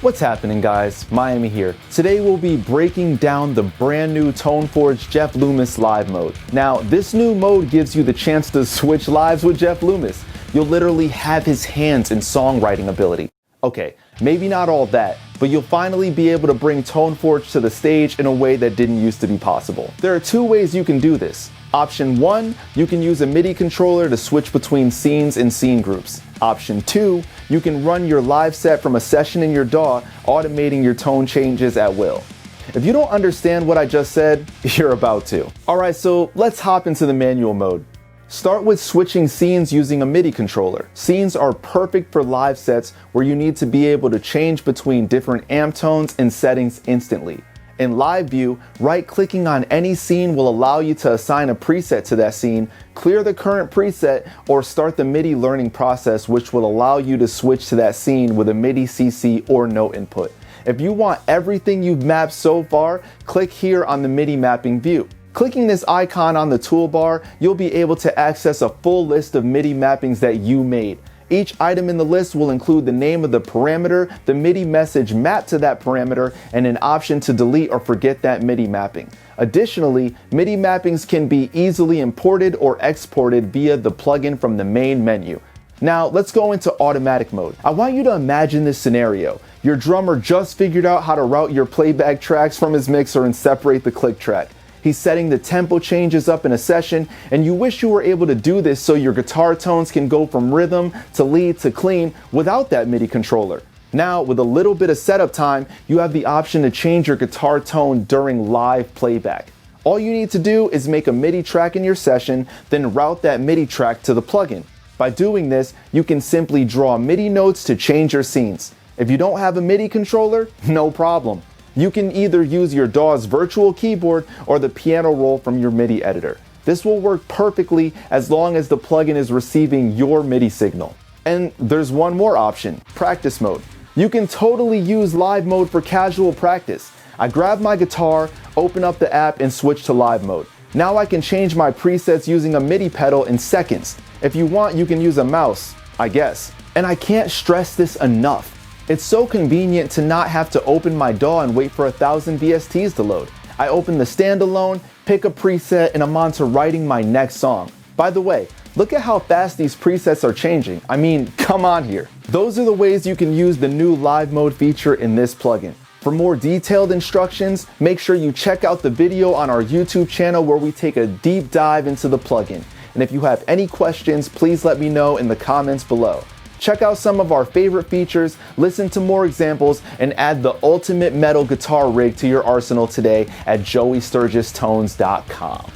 What's happening, guys? Miami here. Today we'll be breaking down the brand new Toneforge Jeff Loomis live mode. Now, this new mode gives you the chance to switch lives with Jeff Loomis. You'll literally have his hands and songwriting ability. Okay, maybe not all that, but you'll finally be able to bring Toneforge to the stage in a way that didn't used to be possible. There are two ways you can do this. Option 1, you can use a MIDI controller to switch between scenes and scene groups. Option 2, you can run your live set from a session in your DAW, automating your tone changes at will. If you don't understand what I just said, you're about to. Alright, so let's hop into the manual mode. Start with switching scenes using a MIDI controller. Scenes are perfect for live sets where you need to be able to change between different amp tones and settings instantly. In live view, right-clicking on any scene will allow you to assign a preset to that scene, clear the current preset, or start the MIDI learning process, which will allow you to switch to that scene with a MIDI CC or note input. If you want everything you've mapped so far, click here on the MIDI mapping view. Clicking this icon on the toolbar, you'll be able to access a full list of MIDI mappings that you made. Each item in the list will include the name of the parameter, the MIDI message mapped to that parameter, and an option to delete or forget that MIDI mapping. Additionally, MIDI mappings can be easily imported or exported via the plugin from the main menu. Now, let's go into automatic mode. I want you to imagine this scenario. Your drummer just figured out how to route your playback tracks from his mixer and separate the click track. He's setting the tempo changes up in a session, and you wish you were able to do this so your guitar tones can go from rhythm to lead to clean without that MIDI controller. Now, with a little bit of setup time, you have the option to change your guitar tone during live playback. All you need to do is make a MIDI track in your session, then route that MIDI track to the plugin. By doing this, you can simply draw MIDI notes to change your scenes. If you don't have a MIDI controller, no problem. You can either use your DAW's virtual keyboard or the piano roll from your MIDI editor. This will work perfectly as long as the plugin is receiving your MIDI signal. And there's one more option, practice mode. You can totally use live mode for casual practice. I grab my guitar, open up the app, and switch to live mode. Now I can change my presets using a MIDI pedal in seconds. If you want, you can use a mouse, I guess. And I can't stress this enough. It's so convenient to not have to open my DAW and wait for 1,000 VSTs to load. I open the standalone, pick a preset, and I'm on to writing my next song. By the way, look at how fast these presets are changing. I mean, come on here. Those are the ways you can use the new live mode feature in this plugin. For more detailed instructions, make sure you check out the video on our YouTube channel where we take a deep dive into the plugin. And if you have any questions, please let me know in the comments below. Check out some of our favorite features, listen to more examples, and add the ultimate metal guitar rig to your arsenal today at joeysturgistones.com.